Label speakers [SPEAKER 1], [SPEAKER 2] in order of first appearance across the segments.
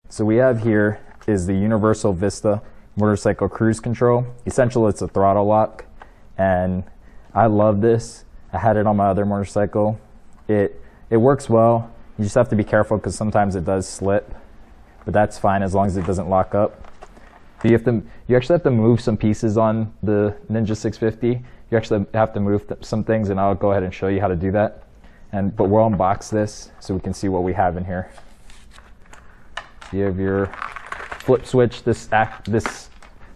[SPEAKER 1] So we have here is the universal Vista motorcycle cruise control. Essentially, it's a throttle lock, and I love this. I had it on my other motorcycle. It works well. You just have to be careful because sometimes it does slip, but that's fine as long as it doesn't lock up. You actually have to move some pieces on the Ninja 650. You actually have to move some things, and I'll go ahead and show you how to do that. But we'll unbox this so we can see what we have in here. You have your flip switch. This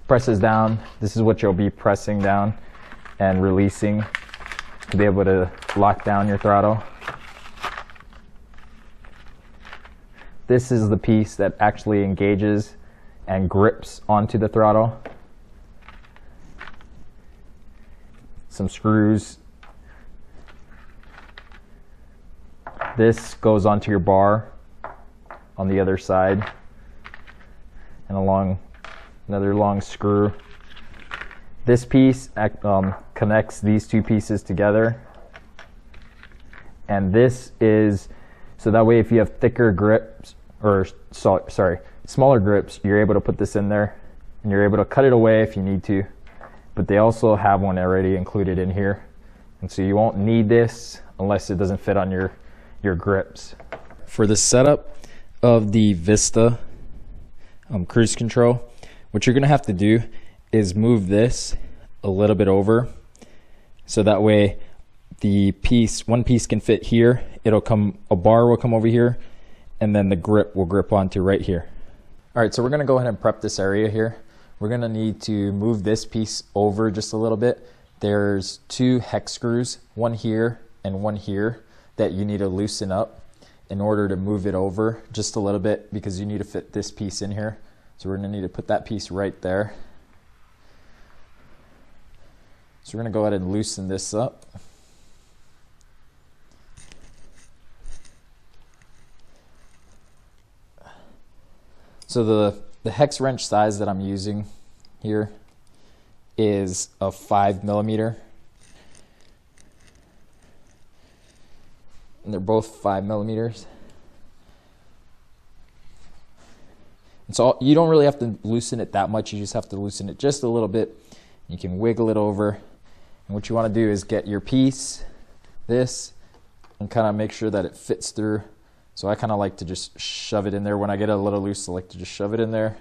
[SPEAKER 1] presses down. This is what you'll be pressing down and releasing to be able to lock down your throttle. This is the piece that actually engages and grips onto the throttle. Some screws. This goes onto your bar on the other side, and another long screw. This piece connects these two pieces together, and this is so that way if you have thicker grips, or smaller grips, you're able to put this in there and you're able to cut it away if you need to. But they also have one already included in here, and so you won't need this unless it doesn't fit on your grips. For the setup of the Vista cruise control, what you're gonna have to do is move this a little bit over, so that way one piece can fit here. A bar will come over here, and then the grip will grip onto right here. All right, so we're gonna go ahead and prep this area here. We're gonna need to move this piece over just a little bit. There's 2 hex screws, one here and one here, that you need to loosen up in order to move it over just a little bit, because you need to fit this piece in here. So we're gonna need to put that piece right there. So we're gonna go ahead and loosen this up. So the hex wrench size that I'm using here is a 5mm. And they're both 5mm. And so you don't really have to loosen it that much, you just have to loosen it just a little bit. You can wiggle it over. And what you want to do is get your piece, and kind of make sure that it fits through. So I kind of like to just shove it in there. When I get it a little loose, I like to just shove it in there.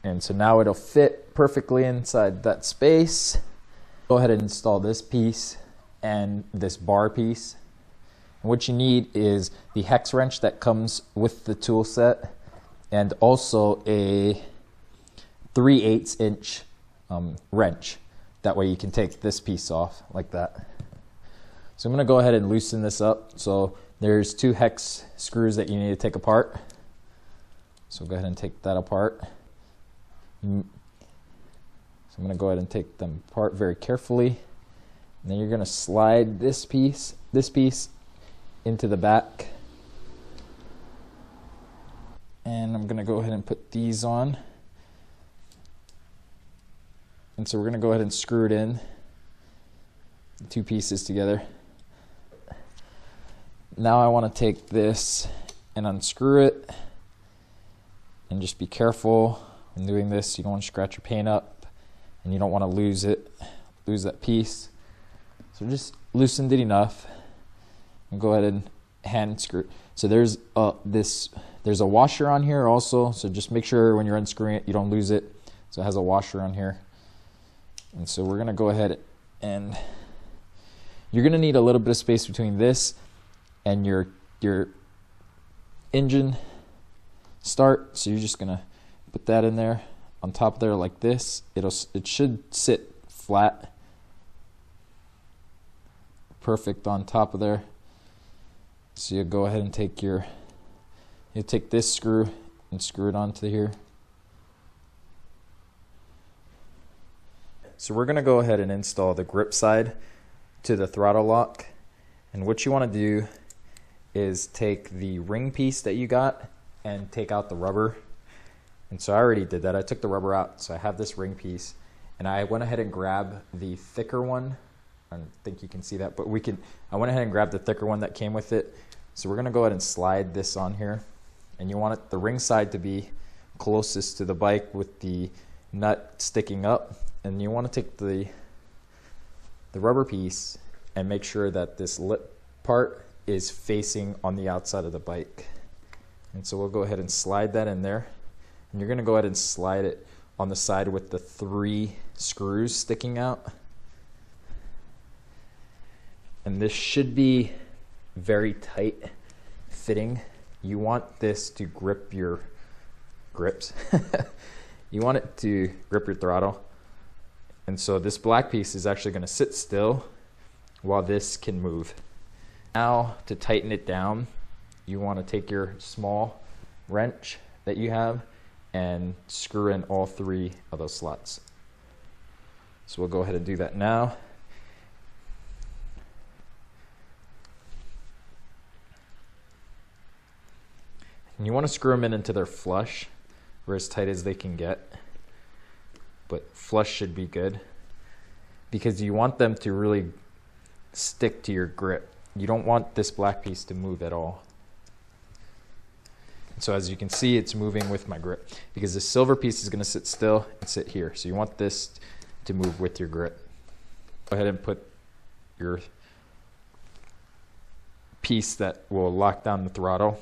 [SPEAKER 1] And so now it'll fit perfectly inside that space. Go ahead and install this piece and this bar piece. And what you need is the hex wrench that comes with the tool set, and also a 3/8 inch wrench. That way you can take this piece off like that. So I'm going to go ahead and loosen this up. So there's 2 hex screws that you need to take apart. So go ahead and take that apart. So I'm going to go ahead and take them apart very carefully. And then you're going to slide this piece into the back. And I'm going to go ahead and put these on. And so we're going to go ahead and screw it in, the 2 pieces together. Now I want to take this and unscrew it, and just be careful when doing this. You don't want to scratch your paint up, and you don't want to lose that piece. So just loosened it enough, and go ahead and hand screw. So there's a washer on here also, so just make sure when you're unscrewing it you don't lose it. So it has a washer on here. And so we're going to go ahead, and you're going to need a little bit of space between this and your engine start. So you're just going to put that in there on top there like this. It should sit flat, perfect on top of there. So you go ahead and take this screw and screw it onto here. So we're going to go ahead and install the grip side to the throttle lock. And what you want to do is take the ring piece that you got and take out the rubber. And so I already did that. I took the rubber out, so I have this ring piece. And I went ahead and grabbed the thicker one. I don't think you can see that, but I went ahead and grabbed the thicker one that came with it. So we're going to go ahead and slide this on here. and you want the ring side to be closest to the bike with the nut sticking up, and you want to take the rubber piece and make sure that this lip part is facing on the outside of the bike. And so we'll go ahead and slide that in there, and you're going to go ahead and slide it on the side with the 3 screws sticking out. And this should be very tight fitting. You want this to grip your grips. You want it to grip your throttle. And so this black piece is actually going to sit still while this can move. Now to tighten it down, you want to take your small wrench that you have and screw in all 3 of those slots. So we'll go ahead and do that now. And you want to screw them in until they're flush, or as tight as they can get. But flush should be good, because you want them to really stick to your grip. You don't want this black piece to move at all. So as you can see, it's moving with my grip, because the silver piece is going to sit still and sit here. So you want this to move with your grip. Go ahead and put your piece that will lock down the throttle.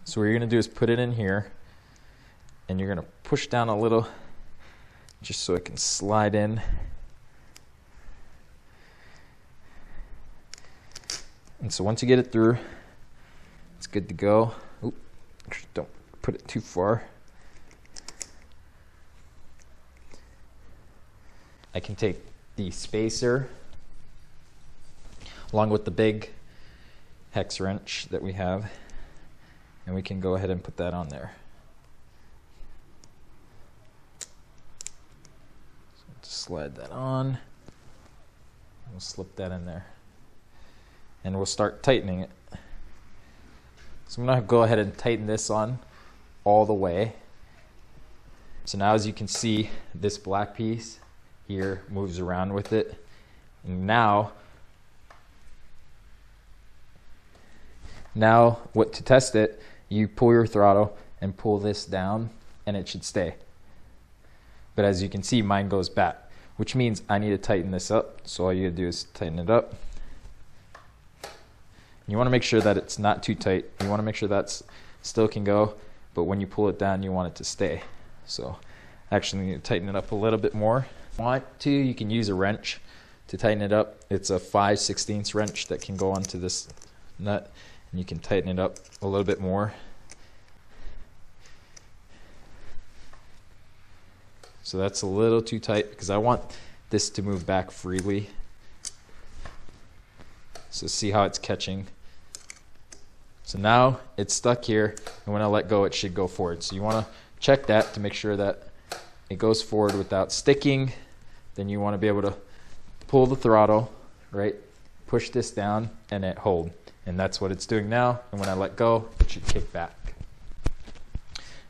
[SPEAKER 1] So what you're going to do is put it in here, and you're going to push down a little just so it can slide in. And so once you get it through, it's good to go. Oop, don't put it too far. I can take the spacer along with the big hex wrench that we have, and we can go ahead and put that on there. So just slide that on. We'll slip that in there, and we'll start tightening it. So I'm going to go ahead and tighten this on all the way. So now, as you can see, this black piece here moves around with it. And now to test it, you pull your throttle and pull this down, and it should stay. But as you can see, mine goes back, which means I need to tighten this up. So all you gotta do is tighten it up. You want to make sure that it's not too tight. You want to make sure that still can go, but when you pull it down, you want it to stay. So actually need to tighten it up a little bit more. If you want to, you can use a wrench to tighten it up. It's a 5/16 wrench that can go onto this nut, and you can tighten it up a little bit more. So that's a little too tight, because I want this to move back freely. So see how it's catching. So now it's stuck here, and when I let go, it should go forward. So you want to check that to make sure that it goes forward without sticking. Then you want to be able to pull the throttle, right? Push this down, and it hold. And that's what it's doing now. And when I let go, it should kick back.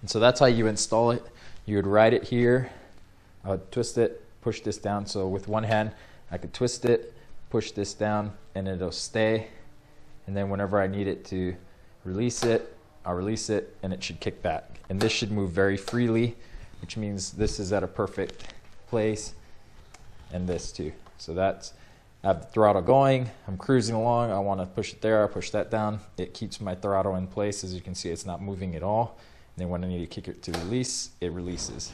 [SPEAKER 1] And so that's how you install it. You would ride it here, I would twist it, push this down. So with one hand, I could twist it, push this down, and it'll stay. And then whenever I need it to release it, I'll release it, and it should kick back. And this should move very freely, which means this is at a perfect place, and this too. So that's, I have the throttle going, I'm cruising along, I want to push it there, I push that down. It keeps my throttle in place. As you can see, it's not moving at all. And then when I need to kick it to release, it releases.